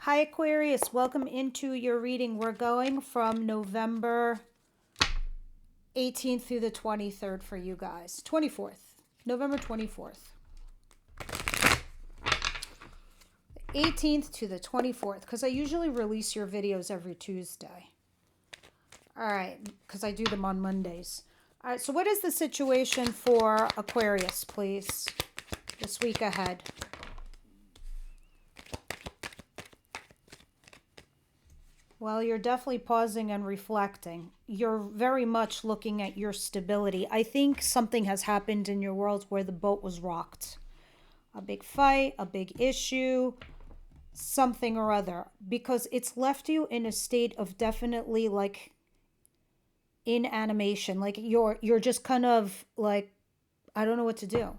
Hi Aquarius, welcome into your reading. We're going from November 18th through the 23rd for you guys. 24th, November 24th. 18th to the 24th, because I usually release your videos every Tuesday. All right, because I do them on Mondays. All right, so what is the situation for Aquarius, please, this week ahead? Well, you're definitely pausing and reflecting. You're very much looking at your stability. I think something has happened in your world where the boat was rocked. A big fight, a big issue, something or other. Because it's left you in a state of definitely like inanimation. Like you're just kind of like, I don't know what to do.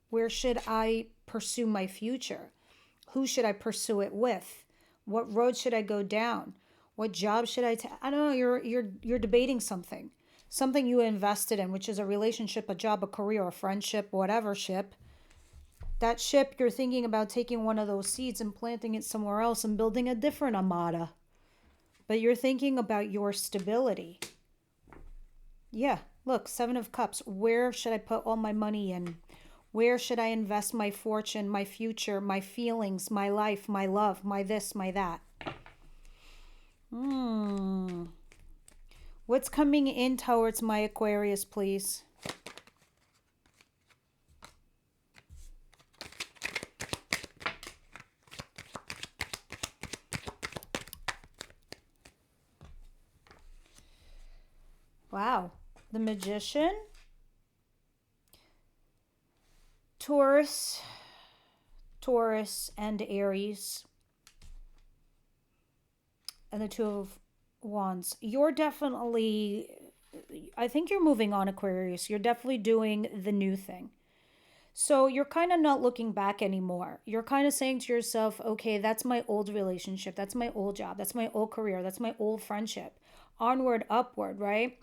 Where should I pursue my future? Who should I pursue it with? What road should I go down? What job should I take? I don't know. You're debating something you invested in, which is a relationship, a job, a career, a friendship, whatever ship. That ship, you're thinking about taking one of those seeds and planting it somewhere else and building a different armada. But you're thinking about your stability. Yeah, look, Seven of Cups. Where should I put all my money in? Where should I invest my fortune, my future, my feelings, my life, my love, my this, my that? What's coming in towards my Aquarius, please? Wow. The Magician. Taurus, and Aries. And the Two of Wands. You're definitely, I think you're moving on, Aquarius. You're definitely doing the new thing. So you're kind of not looking back anymore. You're kind of saying to yourself, okay, that's my old relationship. That's my old job. That's my old career. That's my old friendship. Onward, upward, right?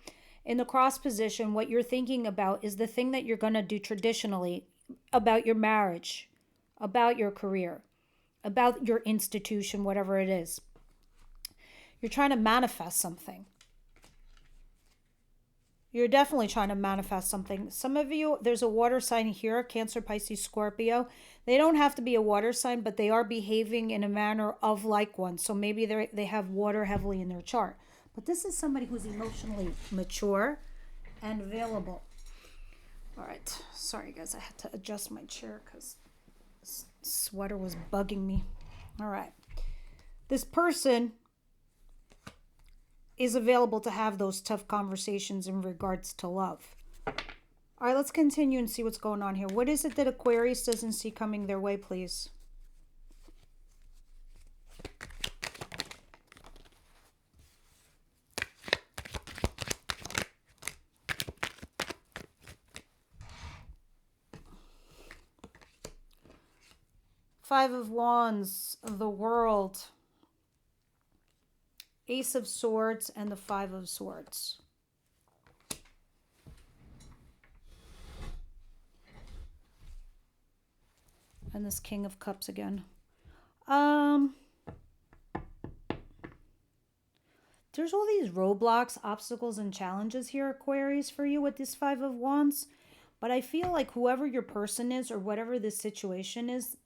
In the cross position, what you're thinking about is the thing that you're going to do traditionally about your marriage, about your career, about your institution, whatever it is. You're trying to manifest something. You're definitely trying to manifest something. Some of you, there's a water sign here, Cancer, Pisces, Scorpio. They don't have to be a water sign, but they are behaving in a manner of like one. So maybe they have water heavily in their chart. But this is somebody who's emotionally mature and available. All right. Sorry, guys. I had to adjust my chair because this sweater was bugging me. All right. This person is available to have those tough conversations in regards to love. All right, let's continue and see what's going on here. What is it that Aquarius doesn't see coming their way, please? Five of Wands, the World, Ace of Swords, and the Five of Swords. And this King of Cups again. There's all these roadblocks, obstacles, and challenges here, Aquarius, for you with this Five of Wands. But I feel like whoever your person is or whatever this situation is,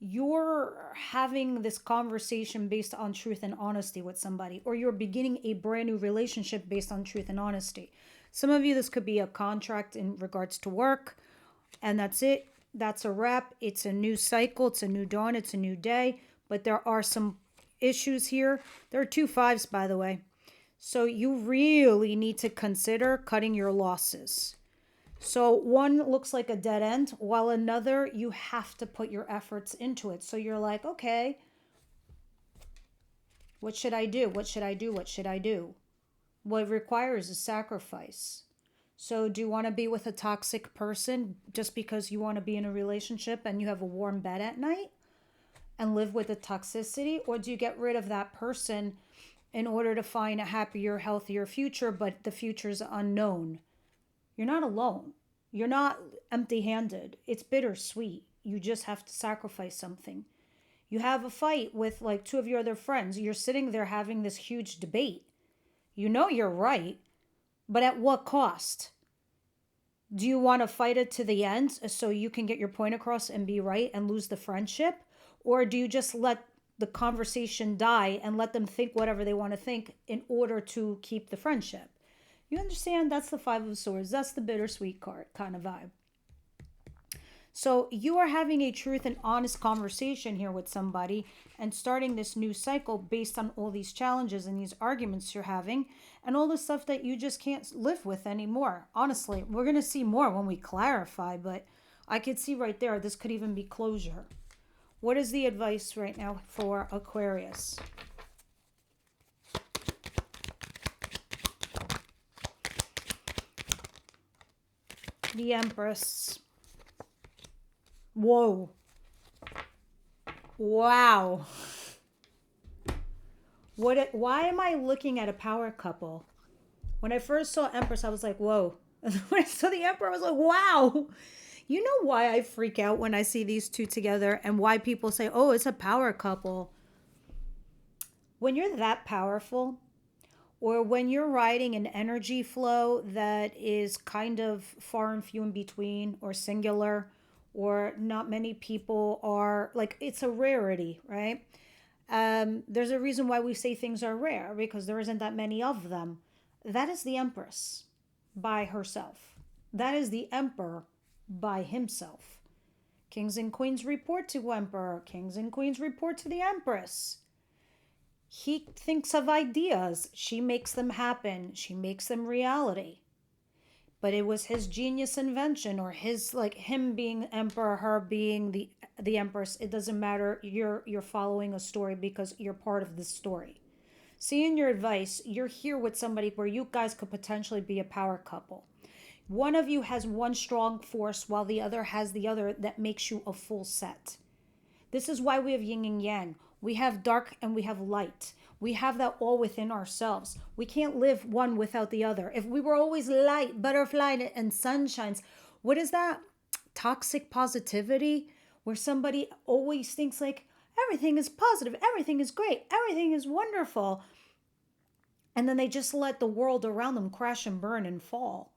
you're having this conversation based on truth and honesty with somebody, or you're beginning a brand new relationship based on truth and honesty. Some of you, this could be a contract in regards to work, and that's it. That's a wrap. It's a new cycle. It's a new dawn. It's a new day. But there are some issues here. There are 2 5s, by the way. So you really need to consider cutting your losses. So one looks like a dead end, while another, you have to put your efforts into it. So you're like, okay, what should I do? What should I do? What should I do? What it requires is sacrifice. So do you want to be with a toxic person just because you want to be in a relationship and you have a warm bed at night and live with the toxicity? Or do you get rid of that person in order to find a happier, healthier future, but the future's unknown? You're not alone. You're not empty-handed. It's bittersweet. You just have to sacrifice something. You have a fight with like two of your other friends. You're sitting there having this huge debate. You know you're right, but at what cost? Do you want to fight it to the end so you can get your point across and be right and lose the friendship? Or do you just let the conversation die and let them think whatever they want to think in order to keep the friendship? You understand? That's the Five of Swords. That's the bittersweet card kind of vibe. So you are having a truth and honest conversation here with somebody and starting this new cycle based on all these challenges and these arguments you're having and all the stuff that you just can't live with anymore. Honestly, we're going to see more when we clarify, but I could see right there, this could even be closure. What is the advice right now for Aquarius? The Empress. Whoa. Wow. Why am I looking at a power couple? When I first saw Empress, I was like, whoa. When I saw the Emperor, I was like, wow. You know why I freak out when I see these two together and why people say, oh, it's a power couple? When you're that powerful, or when you're riding an energy flow that is kind of far and few in between or singular, or not many people are, like, it's a rarity, right? There's a reason why we say things are rare, because there isn't that many of them. That is the Empress by herself. That is the Emperor by himself. Kings and queens report to Emperor. Kings and queens report to the Empress. He thinks of ideas. She makes them happen. She makes them reality. But it was his genius invention, or his, like, him being emperor, her being the empress. It doesn't matter. You're following a story because you're part of this story. See, in your advice, you're here with somebody where you guys could potentially be a power couple. One of you has one strong force while the other has the other that makes you a full set. This is why we have yin and yang. We have dark and we have light. We have that all within ourselves. We can't live one without the other. If we were always light, butterfly, and sunshines, what is that? Toxic positivity, where somebody always thinks like everything is positive, everything is great, everything is wonderful. And then they just let the world around them crash and burn and fall.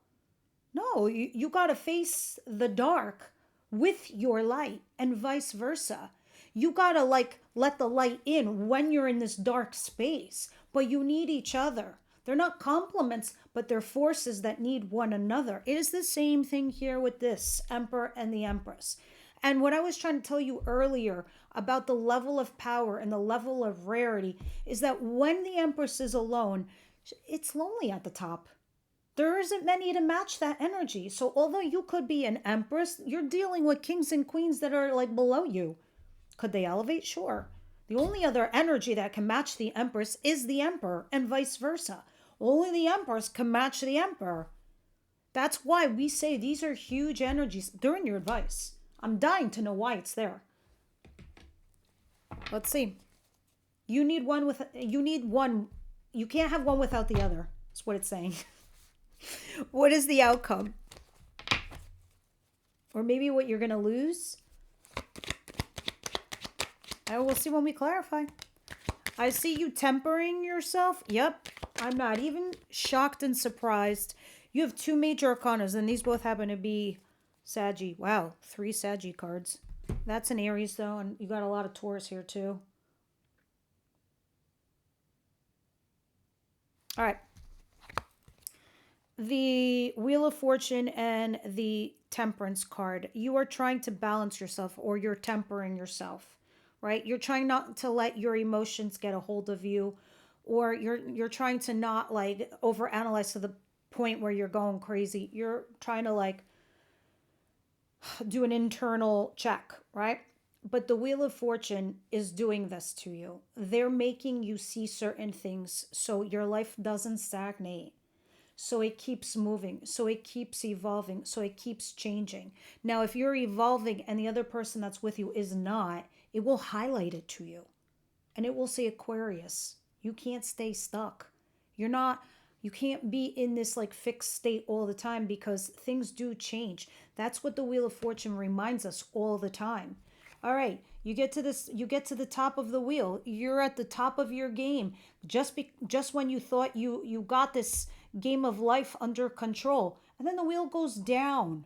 No, you got to face the dark with your light and vice versa. You got to like let the light in when you're in this dark space, but you need each other. They're not complements, but they're forces that need one another. It is the same thing here with this Emperor and the Empress. And what I was trying to tell you earlier about the level of power and the level of rarity is that when the Empress is alone, it's lonely at the top. There isn't many to match that energy. So although you could be an empress, you're dealing with kings and queens that are like below you. Could they elevate? Sure. The only other energy that can match the empress is the emperor, and vice versa. Only the empress can match the emperor. That's why we say these are huge energies. They're in your advice. I'm dying to know why it's there. Let's see. You need one. You can't have one without the other. That's what it's saying. What is the outcome? Or maybe what you're going to lose? I will see when we clarify. I see you tempering yourself. Yep. I'm not even shocked and surprised. You have two major arcanas, and these both happen to be Saggy. Wow. 3 Saggy cards. That's an Aries, though, and you got a lot of Taurus here, too. All right. The Wheel of Fortune and the Temperance card. You are trying to balance yourself, or you're tempering yourself, right? You're trying not to let your emotions get a hold of you, or you're trying to not like overanalyze to the point where you're going crazy. You're trying to like do an internal check, right? But the Wheel of Fortune is doing this to you. They're making you see certain things so your life doesn't stagnate. So it keeps moving, so it keeps evolving, so it keeps changing. Now, if you're evolving and the other person that's with you is not, it will highlight it to you. And it will say, Aquarius, you can't stay stuck. You can't be in this like fixed state all the time, because things do change. That's what the Wheel of Fortune reminds us all the time. All right, you get to this, you get to the top of the wheel. You're at the top of your game. Just when you thought you got this game of life under control, and then the wheel goes down.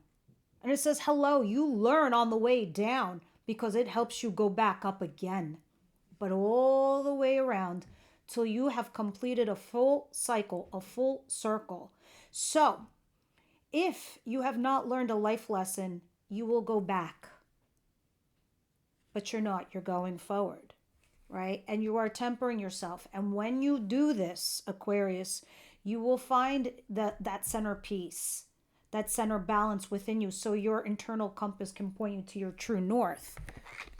And it says, "Hello, you learn on the way down because it helps you go back up again." But all the way around till you have completed a full cycle, a full circle. So, if you have not learned a life lesson, you will go back. But you're not, you're going forward, right? And you are tempering yourself. And when you do this, Aquarius, you will find that center peace, that center balance within you, so your internal compass can point you to your true north.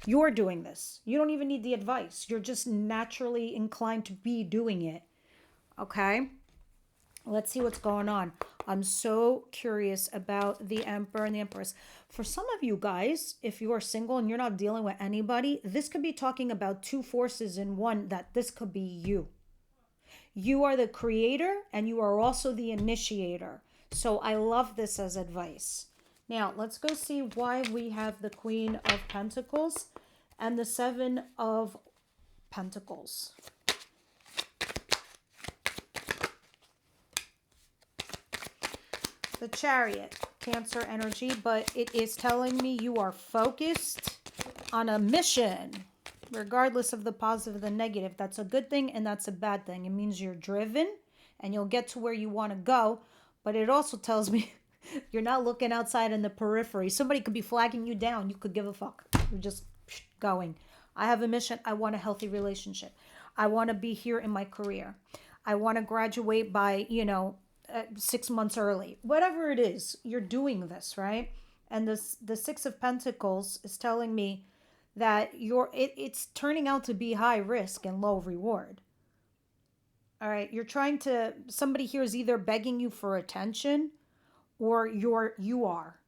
You're doing this. You don't even need the advice. You're just naturally inclined to be doing it. Okay? Let's see what's going on. I'm so curious about the Emperor and the Empress. For some of you guys, if you are single and you're not dealing with anybody, this could be talking about two forces in one, that this could be you. You are the creator and you are also the initiator. So I love this as advice. Now, let's go see why we have the Queen of Pentacles and the Seven of Pentacles. The Chariot, Cancer energy, but it is telling me you are focused on a mission, regardless of the positive and the negative. That's a good thing and that's a bad thing. It means you're driven and you'll get to where you want to go, but it also tells me you're not looking outside in the periphery. Somebody could be flagging you down. You could give a fuck. You're just going. I have a mission. I want a healthy relationship. I want to be here in my career. I want to graduate by, 6 months early. Whatever it is, you're doing this, right? And the Six of Pentacles is telling me that it's turning out to be high risk and low reward. All right, somebody here is either begging you for attention or you are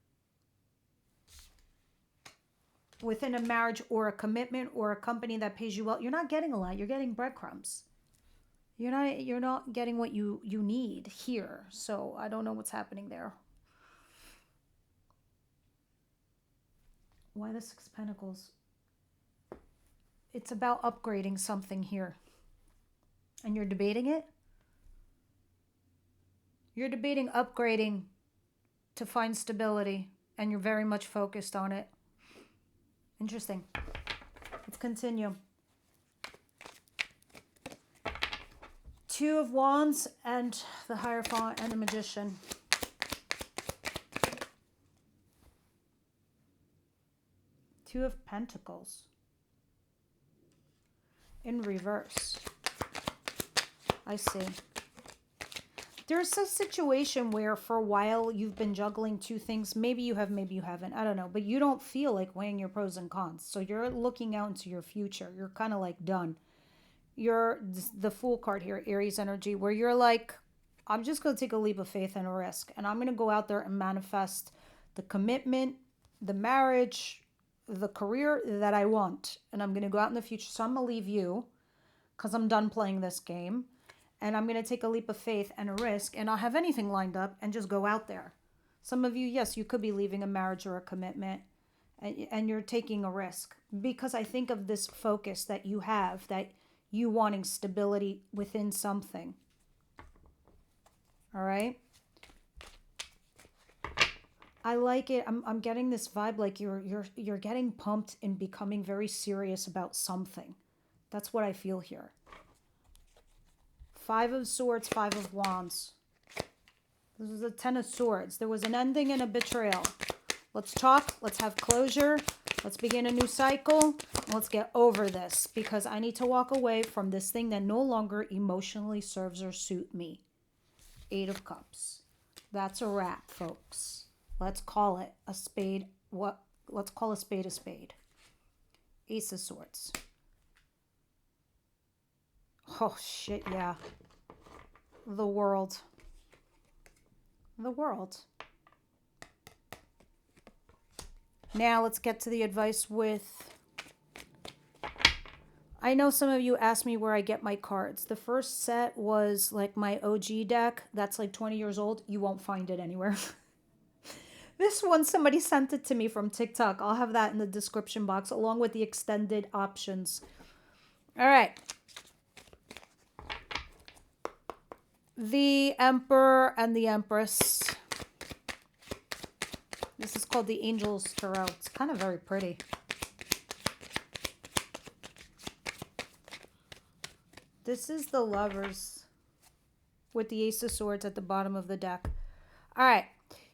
within a marriage or a commitment or a company that pays you well. You're not getting a lot. You're getting breadcrumbs. You're not getting what you need here. So I don't know what's happening there. Why the Six of Pentacles? It's about upgrading something here. And you're debating it? You're debating upgrading to find stability, and you're very much focused on it. Interesting. Let's continue. Two of Wands and the Hierophant and the Magician. Two of Pentacles. In reverse. I see. There's a situation where for a while you've been juggling two things. Maybe you have, maybe you haven't. I don't know. But you don't feel like weighing your pros and cons. So you're looking out into your future. You're kind of like done. You're the Fool card here, Aries energy, where you're like, I'm just going to take a leap of faith and a risk. And I'm going to go out there and manifest the commitment, the marriage, the career that I want. And I'm going to go out in the future. So I'm going to leave you because I'm done playing this game. And I'm going to take a leap of faith and a risk and not have anything lined up and just go out there. Some of you, yes, you could be leaving a marriage or a commitment and you're taking a risk. Because I think of this focus that you have, that you wanting stability within something. All right. I like it. I'm getting this vibe like you're getting pumped and becoming very serious about something. That's what I feel here. Five of Swords, Five of Wands. This is a Ten of Swords. There was an ending and a betrayal. Let's talk. Let's have closure. Let's begin a new cycle. Let's get over this because I need to walk away from this thing that no longer emotionally serves or suit me. Eight of Cups. That's a wrap, folks. Let's call it a spade. Let's call a spade a spade. Ace of Swords. Oh, shit, yeah. The World. The World. Now let's get to the advice with... I know some of you asked me where I get my cards. The first set was like my OG deck. That's like 20 years old. You won't find it anywhere. This one, somebody sent it to me from TikTok. I'll have that in the description box along with the extended options. All right. The Emperor and the Empress. This is called the Angel's Tarot. It's kind of very pretty. This is the Lovers with the Ace of Swords at the bottom of the deck. All right.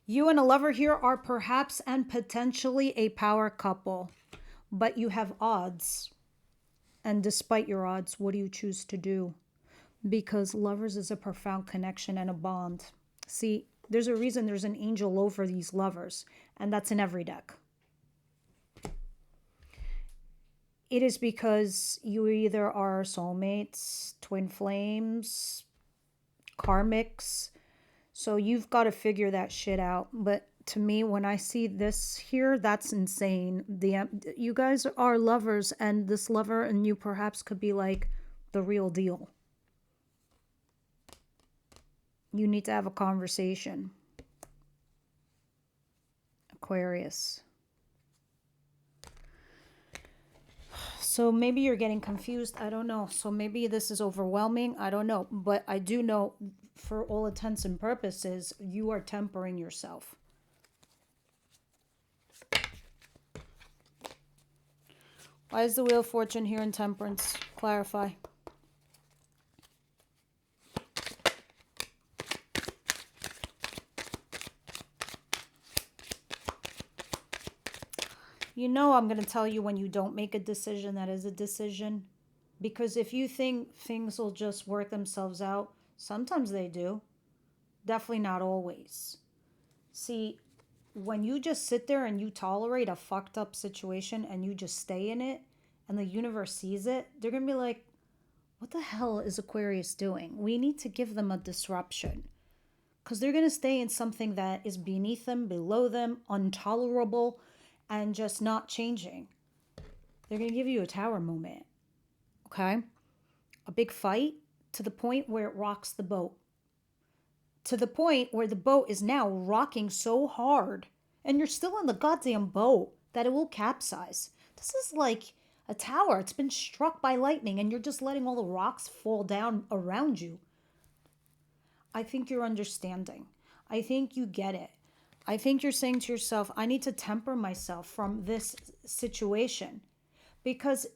You and a lover here are perhaps and potentially a power couple, but you have odds. And despite your odds, what do you choose to do? Because lovers is a profound connection and a bond. See, there's a reason there's an angel over these lovers, and that's in every deck. It is because you either are soulmates, twin flames, karmics. So you've got to figure that shit out. But to me, when I see this here, that's insane. You guys are lovers, and this lover and you perhaps could be like the real deal. You need to have a conversation. Aquarius. So maybe you're getting confused. I don't know. So maybe this is overwhelming. I don't know. But I do know, for all intents and purposes, you are tempering yourself. Why is the Wheel of Fortune here in Temperance? Clarify. You know I'm going to tell you when you don't make a decision, that is a decision. Because if you think things will just work themselves out, sometimes they do. Definitely not always. See, when you just sit there and you tolerate a fucked up situation and you just stay in it and the universe sees it, they're going to be like, what the hell is Aquarius doing? We need to give them a disruption. Because they're going to stay in something that is beneath them, below them, intolerable, and just not changing. They're going to give you a tower moment. Okay? A big fight to the point where it rocks the boat. To the point where the boat is now rocking so hard, and you're still in the goddamn boat, that it will capsize. This is like a tower. It's been struck by lightning, and you're just letting all the rocks fall down around you. I think you're understanding. I think you get it. I think you're saying to yourself, I need to temper myself from this situation, because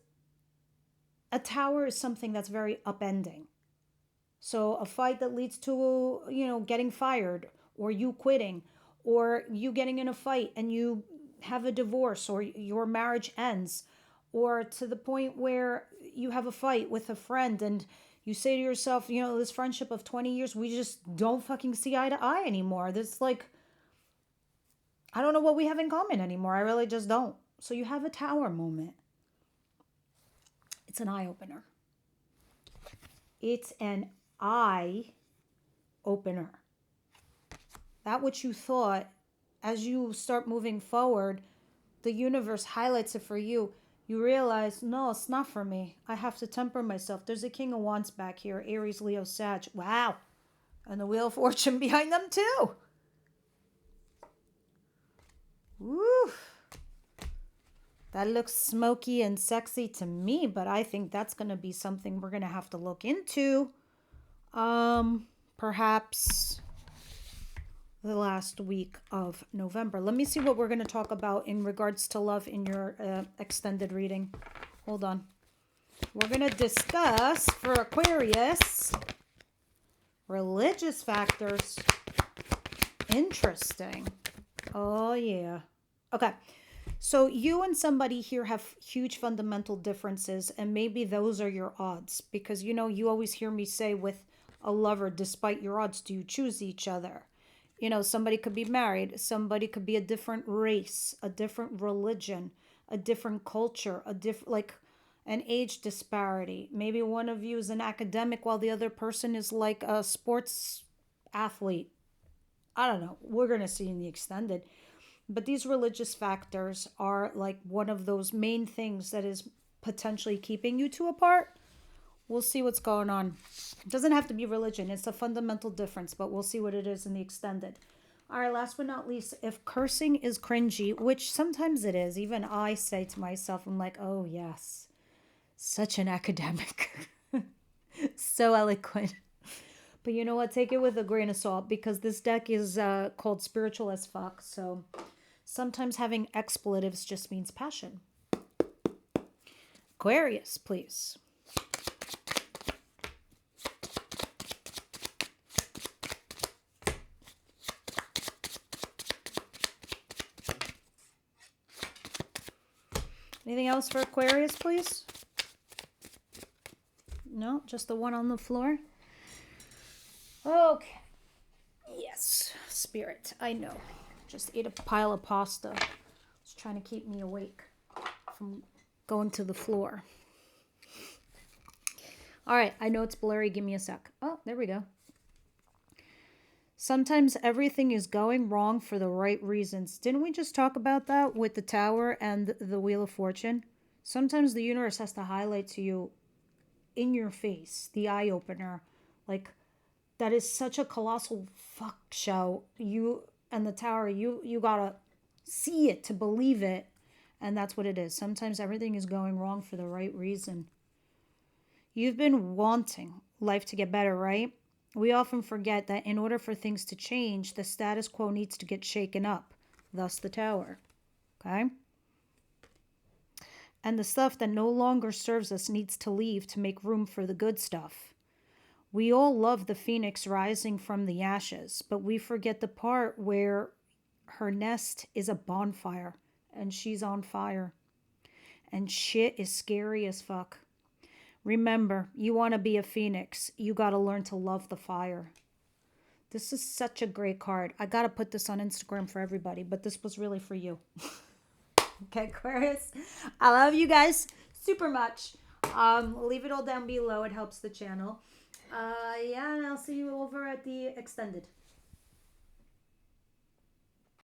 a tower is something that's very upending. So a fight that leads to, getting fired, or you quitting, or you getting in a fight and you have a divorce, or your marriage ends, or to the point where you have a fight with a friend and you say to yourself, this friendship of 20 years, we just don't fucking see eye to eye anymore. This like, I don't know what we have in common anymore. I really just don't. So you have a tower moment. It's an eye opener. It's an eye opener. That which you thought, as you start moving forward, the universe highlights it for you. You realize, no, it's not for me. I have to temper myself. There's a King of Wands back here. Aries, Leo, Sag. Wow. And the Wheel of Fortune behind them too. Woo. That looks smoky and sexy to me, but I think that's going to be something we're going to have to look into. Perhaps the last week of November. Let me see what we're going to talk about in regards to love in your extended reading. Hold on. We're going to discuss for Aquarius religious factors. Interesting. Oh, yeah. Okay. So you and somebody here have huge fundamental differences, and maybe those are your odds. Because, you always hear me say with a lover, despite your odds, do you choose each other? Somebody could be married. Somebody could be a different race, a different religion, a different culture, an age disparity. Maybe one of you is an academic while the other person is like a sports athlete. I don't know. We're going to see in the extended. But these religious factors are like one of those main things that is potentially keeping you two apart. We'll see what's going on. It doesn't have to be religion. It's a fundamental difference, but we'll see what it is in the extended. All right, last but not least, if cursing is cringy, which sometimes it is, even I say to myself, I'm like, oh, yes, such an academic, so eloquent. But you know what? Take it with a grain of salt because this deck is called Spiritual as Fuck. So sometimes having expletives just means passion. Aquarius, please. Anything else for Aquarius, please? No, just the one on the floor. Okay. Yes, Spirit, I know. Just ate a pile of pasta. It's trying to keep me awake from going to the floor. All right, I know it's blurry. Give me a sec. Oh, there we go. Sometimes everything is going wrong for the right reasons. Didn't we just talk about that with the Tower and the Wheel of Fortune? Sometimes the universe has to highlight to you in your face, the eye opener. Like, that is such a colossal fuck show. You and the Tower, you gotta see it to believe it. And that's what it is. Sometimes everything is going wrong for the right reason. You've been wanting life to get better, right? We often forget that in order for things to change, the status quo needs to get shaken up. Thus the Tower. Okay? And the stuff that no longer serves us needs to leave to make room for the good stuff. We all love the phoenix rising from the ashes, but we forget the part where her nest is a bonfire and she's on fire. And shit is scary as fuck. Remember, you want to be a phoenix. You got to learn to love the fire. This is such a great card. I got to put this on Instagram for everybody, but this was really for you. Okay, Aquarius. I love you guys super much. Leave it all down below. It helps the channel. Yeah, and I'll see you over at the extended.